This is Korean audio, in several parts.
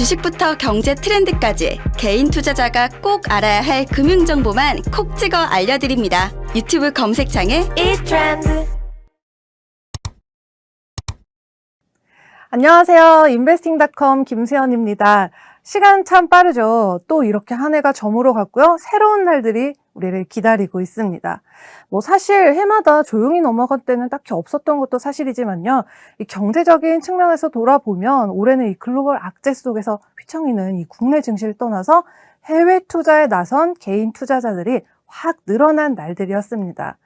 주식부터 경제 트렌드까지 개인 투자자가 꼭 알아야 할 금융 정보만 콕 찍어 알려드립니다. 유튜브 검색창에 이트렌드. 안녕하세요. 인베스팅닷컴 김수연입니다. 시간 참 빠르죠. 또 이렇게 한 해가 저물어 갔고요. 새로운 날들이 우리를 기다리고 있습니다. 사실 해마다 조용히 넘어갈 때는 딱히 없었던 것도 사실이지만요. 이 경제적인 측면에서 돌아보면 올해는 이 글로벌 악재 속에서 휘청이는 이 국내 증시를 떠나서 해외 투자에 나선 개인 투자자들이 확 늘어난 날들이었습니다.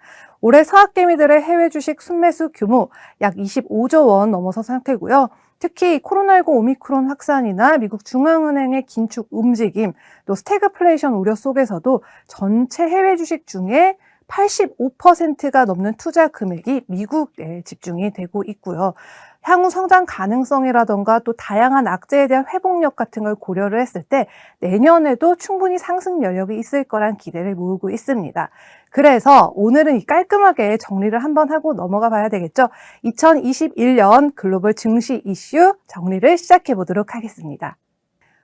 올해 서학개미들의 해외 주식 순매수 규모 약 25조 원 넘어선 상태고요. 특히 코로나19 오미크론 확산이나 미국 중앙은행의 긴축 움직임, 또 스태그플레이션 우려 속에서도 전체 해외 주식 중에 85%가 넘는 투자 금액이 미국에 집중이 되고 있고요. 향후 성장 가능성이라던가 또 다양한 악재에 대한 회복력 같은 걸 고려를 했을 때 내년에도 충분히 상승 여력이 있을 거란 기대를 모으고 있습니다. 그래서 오늘은 깔끔하게 정리를 한번 하고 넘어가 봐야 되겠죠. 2021년 글로벌 증시 이슈 정리를 시작해 보도록 하겠습니다.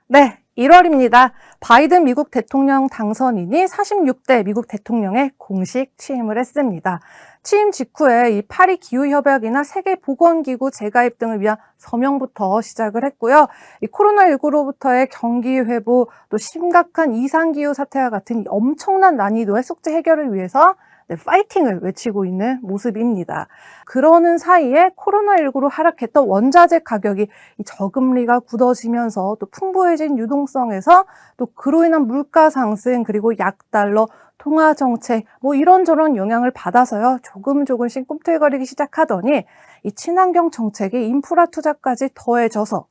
네, 1월입니다. 바이든 미국 대통령 당선인이 46대 미국 대통령에 공식 취임을 했습니다. 취임 직후에 이 파리 기후협약이나 세계보건기구 재가입 등을 위한 서명부터 시작을 했고요. 이 코로나19로부터의 경기 회복, 또 심각한 이상기후 사태와 같은 엄청난 난이도의 숙제 해결을 위해서 파이팅을 외치고 있는 모습입니다. 그러는 사이에 코로나19로 하락했던 원자재 가격이 저금리가 굳어지면서 또 풍부해진 유동성에서 또 그로 인한 물가 상승 그리고 약달러 통화 정책 이런저런 영향을 받아서요. 조금씩 꿈틀거리기 시작하더니 이 친환경 정책의 인프라 투자까지 더해져서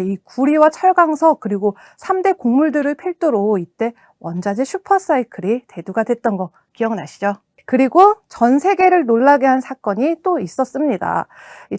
이 구리와 철강석 그리고 3대 곡물들을 필두로 이때 원자재 슈퍼사이클이 대두가 됐던 거 기억나시죠? 그리고 전 세계를 놀라게 한 사건이 또 있었습니다.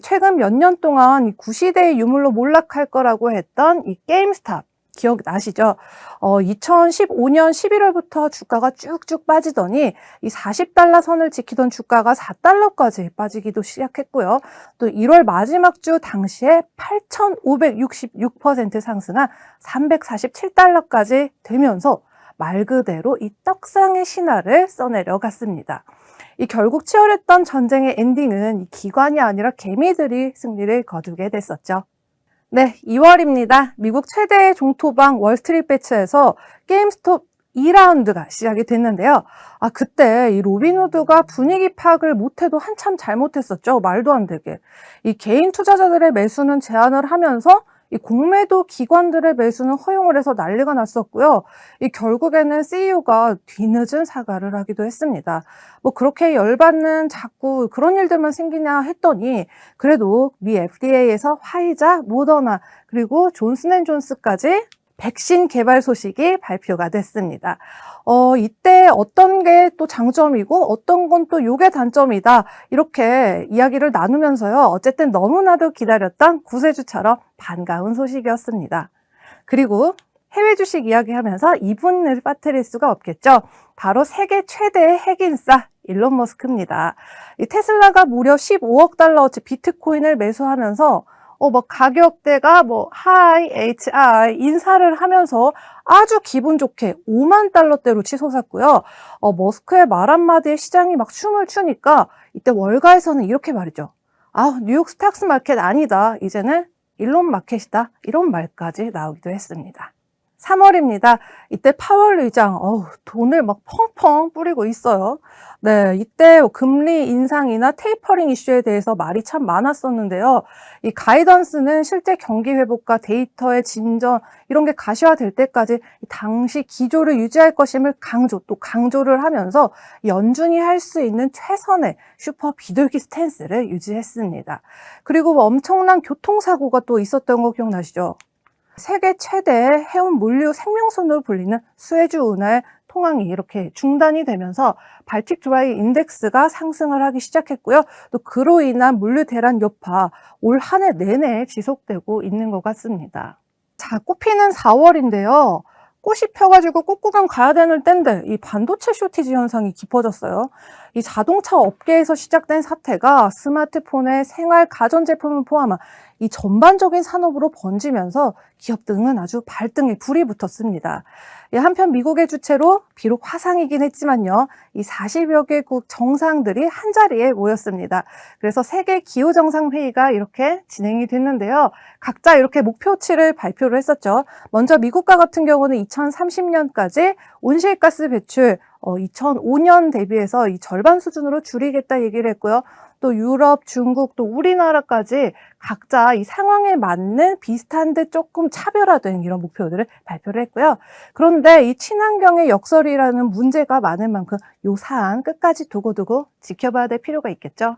최근 몇 년 동안 구시대의 유물로 몰락할 거라고 했던 이 게임스탑 기억나시죠? 2015년 11월부터 주가가 쭉쭉 빠지더니 이 40달러 선을 지키던 주가가 4달러까지 빠지기도 시작했고요. 또 1월 마지막 주 당시에 8,566% 상승한 347달러까지 되면서 말 그대로 이 떡상의 신화를 써내려갔습니다. 결국 치열했던 전쟁의 엔딩은 기관이 아니라 개미들이 승리를 거두게 됐었죠. 네, 2월입니다. 미국 최대의 종토방 월스트리트배츠에서 게임스톱 2라운드가 시작이 됐는데요. 그때 이 로빈후드가 분위기 파악을 못해도 한참 잘못했었죠. 말도 안 되게. 이 개인 투자자들의 매수는 제한을 하면서 이 공매도 기관들의 매수는 허용을 해서 난리가 났었고요. 결국에는 CEO가 뒤늦은 사과를 하기도 했습니다. 그렇게 열받는 자꾸 그런 일들만 생기냐 했더니 그래도 미 FDA에서 화이자, 모더나 그리고 존슨앤존스까지 백신 개발 소식이 발표가 됐습니다. 이때 어떤 게 또 장점이고 어떤 건 또 요게 단점이다 이렇게 이야기를 나누면서요. 어쨌든 너무나도 기다렸던 구세주처럼 반가운 소식이었습니다. 그리고 해외 주식 이야기하면서 이분을 빠뜨릴 수가 없겠죠. 바로 세계 최대의 핵인싸 일론 머스크입니다. 이 테슬라가 무려 15억 달러어치 비트코인을 매수하면서 가격대가 하이, HI 인사를 하면서 아주 기분 좋게 5만 달러대로 치솟았고요. 머스크의 말 한마디에 시장이 막 춤을 추니까 이때 월가에서는 이렇게 말이죠. 뉴욕 스탁스 마켓 아니다. 이제는 일론 마켓이다. 이런 말까지 나오기도 했습니다. 3월입니다. 이때 파월 의장, 돈을 막 펑펑 뿌리고 있어요. 네, 이때 금리 인상이나 테이퍼링 이슈에 대해서 말이 참 많았었는데요. 이 가이던스는 실제 경기 회복과 데이터의 진전, 이런 게 가시화될 때까지 당시 기조를 유지할 것임을 강조를 하면서 연준이 할 수 있는 최선의 슈퍼 비둘기 스탠스를 유지했습니다. 그리고 엄청난 교통사고가 또 있었던 거 기억나시죠? 세계 최대 해운 물류 생명선으로 불리는 수에즈 운하의 통항이 이렇게 중단이 되면서 발틱 드라이 인덱스가 상승을 하기 시작했고요. 또 그로 인한 물류 대란 여파 올 한 해 내내 지속되고 있는 것 같습니다. 자, 꽃피는 4월인데요. 꽃이 펴가지고 꽃구경 가야 되는 때인데 이 반도체 쇼티지 현상이 깊어졌어요. 이 자동차 업계에서 시작된 사태가 스마트폰의 생활 가전제품을 포함한 이 전반적인 산업으로 번지면서 기업 등은 아주 발등에 불이 붙었습니다. 한편 미국의 주체로 비록 화상이긴 했지만요, 이 40여 개국 정상들이 한자리에 모였습니다. 그래서 세계 기후정상회의가 이렇게 진행이 됐는데요. 각자 이렇게 목표치를 발표를 했었죠. 먼저 미국과 같은 경우는 2030년까지 온실가스 배출 2005년 대비해서 이 절반 수준으로 줄이겠다 얘기를 했고요. 또 유럽, 중국, 또 우리나라까지 각자 이 상황에 맞는 비슷한데 조금 차별화된 이런 목표들을 발표를 했고요. 그런데 이 친환경의 역설이라는 문제가 많은 만큼 요 사안 끝까지 두고두고 지켜봐야 될 필요가 있겠죠.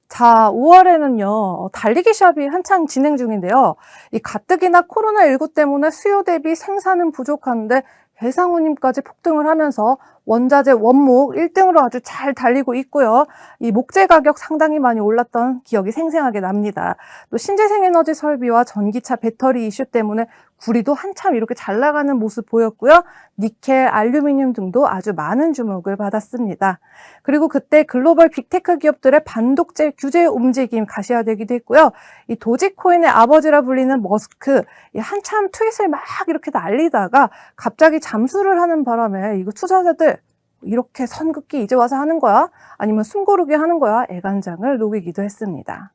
자, 5월에는요, 달리기 시합이 한창 진행 중인데요. 이 가뜩이나 코로나19 때문에 수요 대비 생산은 부족한데 해상운임까지 폭등을 하면서 원자재 원목 1등으로 아주 잘 달리고 있고요. 이 목재 가격 상당히 많이 올랐던 기억이 생생하게 납니다. 또 신재생에너지 설비와 전기차 배터리 이슈 때문에 구리도 한참 이렇게 잘 나가는 모습 보였고요. 니켈, 알루미늄 등도 아주 많은 주목을 받았습니다. 그리고 그때 글로벌 빅테크 기업들의 반독재 규제 움직임 가시화되기도 했고요. 이 도지코인의 아버지라 불리는 머스크, 한참 트윗을 막 이렇게 날리다가 갑자기 잠수를 하는 바람에 이거 투자자들 이렇게 선긋기 이제 와서 하는 거야? 아니면 숨고르기 하는 거야? 애간장을 녹이기도 했습니다.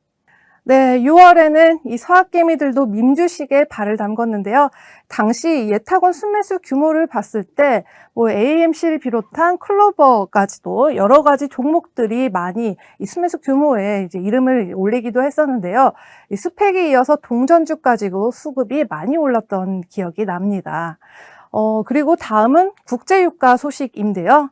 네, 6월에는 이 서학개미들도 민주식에 발을 담궜는데요. 당시 예탁원 순매수 규모를 봤을 때 AMC를 비롯한 클로버까지도 여러 가지 종목들이 많이 이 순매수 규모에 이제 이름을 올리기도 했었는데요. 이 스펙에 이어서 동전주까지도 수급이 많이 올랐던 기억이 납니다. 그리고 다음은 국제유가 소식인데요.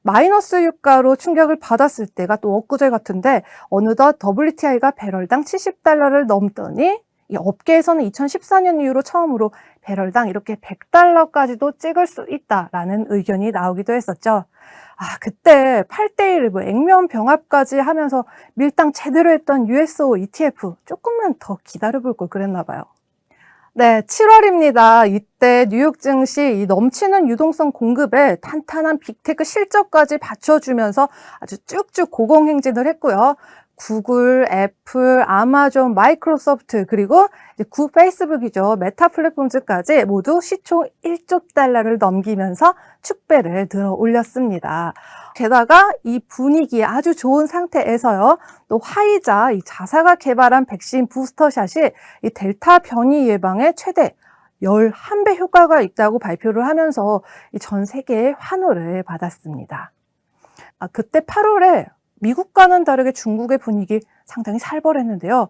마이너스 유가로 충격을 받았을 때가 또 엊그제 같은데 어느덧 WTI가 배럴당 70달러를 넘더니 이 업계에서는 2014년 이후로 처음으로 배럴당 이렇게 100달러까지도 찍을 수 있다라는 의견이 나오기도 했었죠. 그때 8대1 액면 병합까지 하면서 밀당 제대로 했던 USO ETF 조금만 더 기다려볼 걸 그랬나 봐요. 네, 7월입니다. 이때 뉴욕 증시 이 넘치는 유동성 공급에 탄탄한 빅테크 실적까지 받쳐주면서 아주 쭉쭉 고공행진을 했고요. 구글, 애플, 아마존, 마이크로소프트 그리고 이제 구 페이스북이죠. 메타 플랫폼즈까지 모두 시총 1조 달러를 넘기면서 축배를 들어 올렸습니다. 게다가 이 분위기 아주 좋은 상태에서요. 또 화이자, 이 자사가 개발한 백신 부스터샷이 이 델타 변이 예방에 최대 11배 효과가 있다고 발표를 하면서 이 전 세계의 환호를 받았습니다. 그때 8월에 미국과는 다르게 중국의 분위기 상당히 살벌했는데요.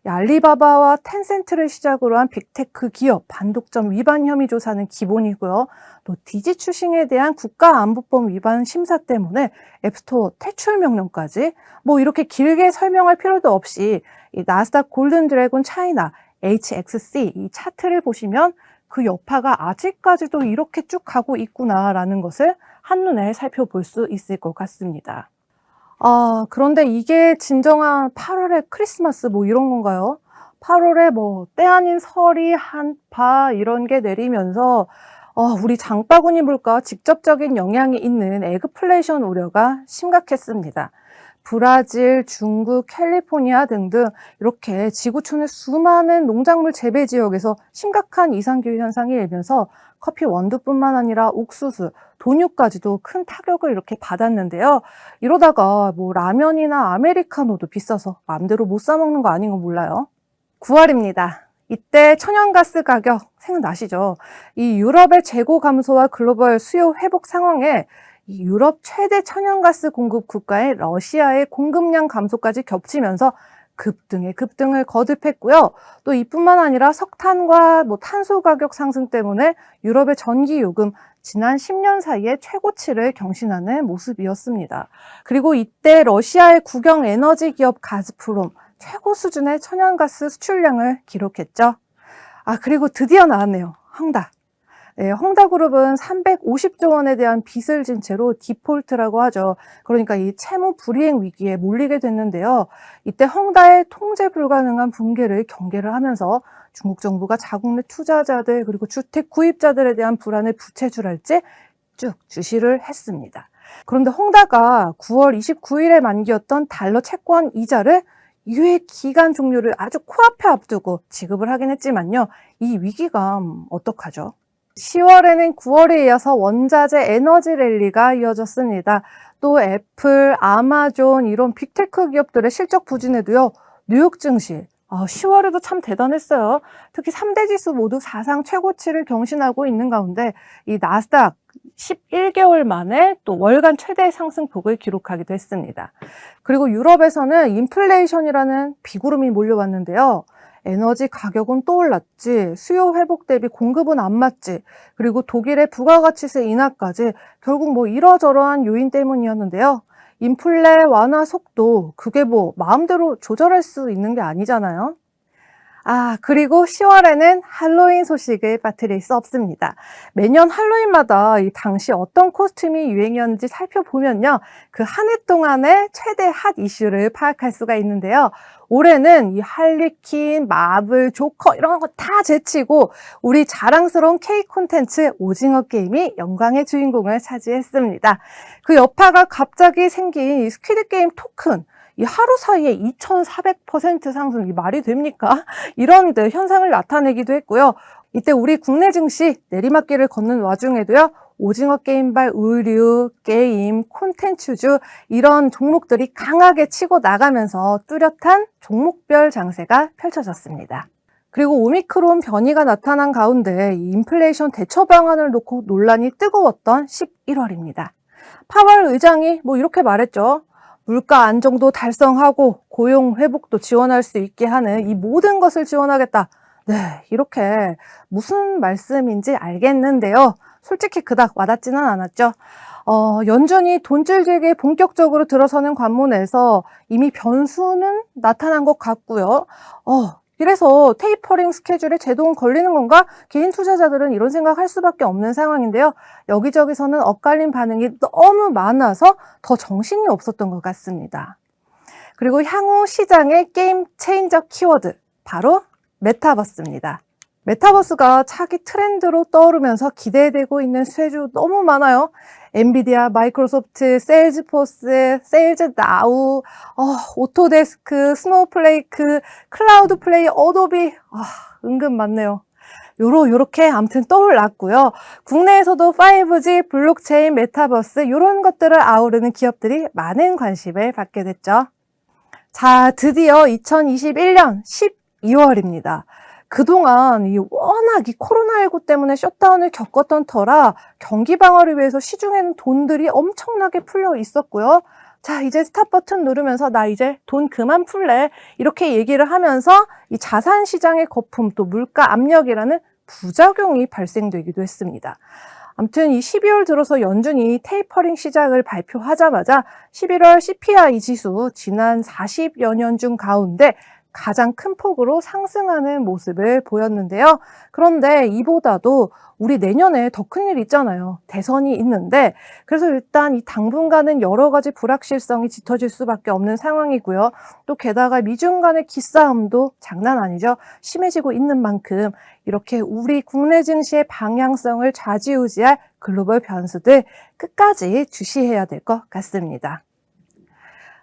알리바바와 텐센트를 시작으로 한 빅테크 기업 반독점 위반 혐의 조사는 기본이고요. 또 디지추싱에 대한 국가안보법 위반 심사 때문에 앱스토어 퇴출 명령까지 이렇게 길게 설명할 필요도 없이 이 나스닥 골든 드래곤 차이나 HXC 이 차트를 보시면 그 여파가 아직까지도 이렇게 쭉 가고 있구나라는 것을 한눈에 살펴볼 수 있을 것 같습니다. 그런데 이게 진정한 8월의 크리스마스 이런 건가요? 8월에 때 아닌 설이 한파 이런 게 내리면서 우리 장바구니 물가 직접적인 영향이 있는 에그플레이션 우려가 심각했습니다. 브라질, 중국, 캘리포니아 등등 이렇게 지구촌의 수많은 농작물 재배 지역에서 심각한 이상기후 현상이 일면서 커피 원두뿐만 아니라 옥수수, 돈유까지도 큰 타격을 이렇게 받았는데요. 이러다가 라면이나 아메리카노도 비싸서 마음대로 못 사 먹는 거 아닌 거 몰라요. 9월입니다. 이때 천연가스 가격 생각나시죠? 이 유럽의 재고 감소와 글로벌 수요 회복 상황에 이 유럽 최대 천연가스 공급 국가의 러시아의 공급량 감소까지 겹치면서 급등을 거듭했고요. 또 이뿐만 아니라 석탄과 탄소 가격 상승 때문에 유럽의 전기 요금 지난 10년 사이에 최고치를 경신하는 모습이었습니다. 그리고 이때 러시아의 국영 에너지 기업 가즈프롬 최고 수준의 천연가스 수출량을 기록했죠. 그리고 드디어 나왔네요. 헝다. 네, 헝다그룹은 350조 원에 대한 빚을 진 채로 디폴트라고 하죠. 그러니까 이 채무 불이행 위기에 몰리게 됐는데요. 이때 헝다의 통제 불가능한 붕괴를 경계를 하면서 중국 정부가 자국 내 투자자들 그리고 주택 구입자들에 대한 불안을 부채질할지 쭉 주시를 했습니다. 그런데 헝다가 9월 29일에 만기였던 달러 채권 이자를 유예 기간 종료를 아주 코앞에 앞두고 지급을 하긴 했지만요. 이 위기감 어떡하죠? 10월에는 9월에 이어서 원자재 에너지 랠리가 이어졌습니다. 또 애플, 아마존 이런 빅테크 기업들의 실적 부진에도요. 뉴욕 증시 10월에도 참 대단했어요. 특히 3대 지수 모두 사상 최고치를 경신하고 있는 가운데 이 나스닥 11개월 만에 또 월간 최대 상승폭을 기록하기도 했습니다. 그리고 유럽에서는 인플레이션이라는 비구름이 몰려왔는데요. 에너지 가격은 또 올랐지, 수요 회복 대비 공급은 안 맞지, 그리고 독일의 부가가치세 인하까지 결국 뭐 이러저러한 요인 때문이었는데요. 인플레 완화 속도, 그게 뭐 마음대로 조절할 수 있는 게 아니잖아요. 그리고 10월에는 할로윈 소식을 빠뜨릴 수 없습니다. 매년 할로윈마다 이 당시 어떤 코스튬이 유행이었는지 살펴보면요. 그 한 해 동안의 최대 핫 이슈를 파악할 수가 있는데요. 올해는 이 할리퀸, 마블, 조커 이런 거 다 제치고 우리 자랑스러운 K 콘텐츠 오징어 게임이 영광의 주인공을 차지했습니다. 그 여파가 갑자기 생긴 이 스퀴드 게임 토큰, 이 하루 사이에 2,400% 상승, 이 말이 됩니까? 이런 현상을 나타내기도 했고요. 이때 우리 국내 증시 내리막길을 걷는 와중에도요. 오징어 게임발 의류, 게임, 콘텐츠주 이런 종목들이 강하게 치고 나가면서 뚜렷한 종목별 장세가 펼쳐졌습니다. 그리고 오미크론 변이가 나타난 가운데 이 인플레이션 대처 방안을 놓고 논란이 뜨거웠던 11월입니다. 파월 의장이 이렇게 말했죠. 물가 안정도 달성하고 고용 회복도 지원할 수 있게 하는 이 모든 것을 지원하겠다. 네, 이렇게 무슨 말씀인지 알겠는데요. 솔직히 그닥 와닿지는 않았죠. 연준이 돈줄 들기에 본격적으로 들어서는 관문에서 이미 변수는 나타난 것 같고요. 그래서 테이퍼링 스케줄에 제동 걸리는 건가? 개인 투자자들은 이런 생각할 수밖에 없는 상황인데요. 여기저기서는 엇갈린 반응이 너무 많아서 더 정신이 없었던 것 같습니다. 그리고 향후 시장의 게임 체인저 키워드, 바로 메타버스입니다. 메타버스가 차기 트렌드로 떠오르면서 기대되고 있는 수혜주 너무 많아요. 엔비디아, 마이크로소프트, 세일즈포스, 세일즈나우, 오토데스크, 스노우플레이크, 클라우드플레이, 어도비, 은근 많네요. 요렇게 아무튼 떠올랐고요. 국내에서도 5G, 블록체인, 메타버스 이런 것들을 아우르는 기업들이 많은 관심을 받게 됐죠. 자, 드디어 2021년 12월입니다. 그동안 워낙 이 코로나19 때문에 셧다운을 겪었던 터라 경기 방어를 위해서 시중에는 돈들이 엄청나게 풀려 있었고요. 자, 이제 스탑 버튼 누르면서 나 이제 돈 그만 풀래. 이렇게 얘기를 하면서 이 자산 시장의 거품 또 물가 압력이라는 부작용이 발생되기도 했습니다. 아무튼 이 12월 들어서 연준이 테이퍼링 시작을 발표하자마자 11월 CPI 지수 지난 40여 년 중 가운데 가장 큰 폭으로 상승하는 모습을 보였는데요. 그런데 이보다도 우리 내년에 더 큰 일 있잖아요. 대선이 있는데 그래서 일단 이 당분간은 여러 가지 불확실성이 짙어질 수밖에 없는 상황이고요. 또 게다가 미중 간의 기싸움도 장난 아니죠. 심해지고 있는 만큼 이렇게 우리 국내 증시의 방향성을 좌지우지할 글로벌 변수들 끝까지 주시해야 될 것 같습니다.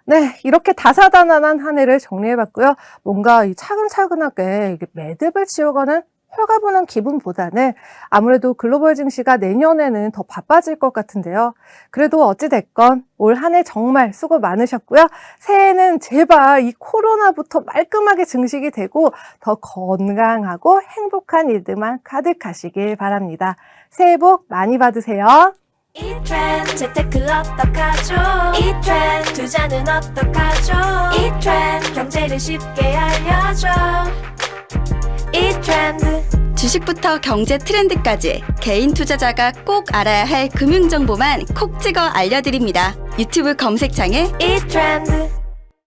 네, 이렇게 다사다난한 한 해를 정리해봤고요. 뭔가 차근차근하게 매듭을 지어가는 홀가분한 기분보다는 아무래도 글로벌 증시가 내년에는 더 바빠질 것 같은데요. 그래도 어찌됐건 올 한 해 정말 수고 많으셨고요. 새해는 제발 이 코로나부터 말끔하게 증식이 되고 더 건강하고 행복한 일들만 가득하시길 바랍니다. 새해 복 많이 받으세요. 이 트렌드 재테크 어떡하죠? 이 트렌드 투자는 어떡하죠? 이 트렌드 경제를 쉽게 알려줘. 이 트렌드 주식부터 경제 트렌드까지 개인 투자자가 꼭 알아야 할 금융 정보만 콕 찍어 알려드립니다. 유튜브 검색창에 이 트렌드